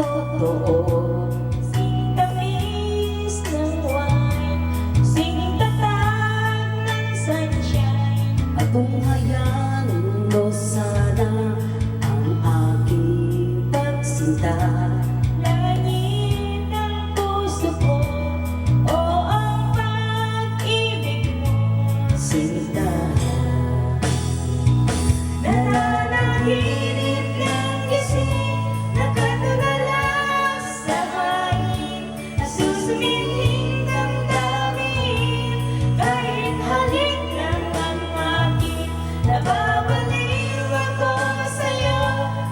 totoo. Tamis ng wine, tatag ng sunshine. At tumayan mo sana ang aking pagsinta. Langit ng puso ko, o ang pag-ibig mo. Sinta, Nananaginip ng gising, nakatulala sa hangin, nasusumiling damdamin, kahit halik lang ang akin. Nababaliw ako sa'yo,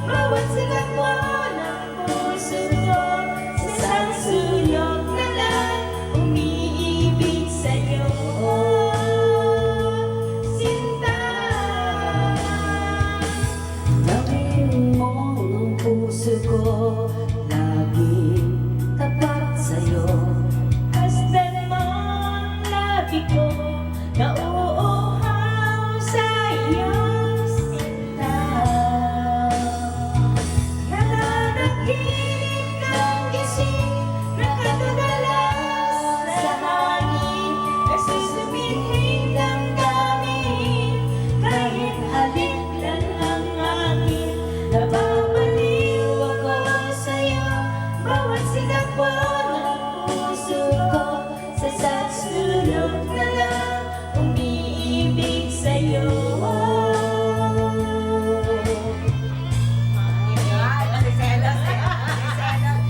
bawat silakbo ng puso ko, sa isang sulok na lang umiibig sa'yo. Sinta, gawin mo ang puso ko laging tapat sa'yo. Hasdan mo ang labi ko, nauuhaw sa iyong sinta. Nananaginip ng gising, nakatulala sa hangin, nagsusumihing damdamin, kahit halik lang ang akin. Nababaliw ako sa'yo, bawat silakbo ng puso ko, sa isang sulok na lang umiibig sa'yo.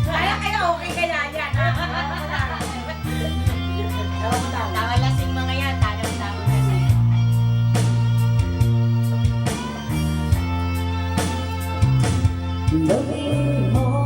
Kaya okay ka na yan. Tawa lasing mga yan. Tawa lasing. Gawin mo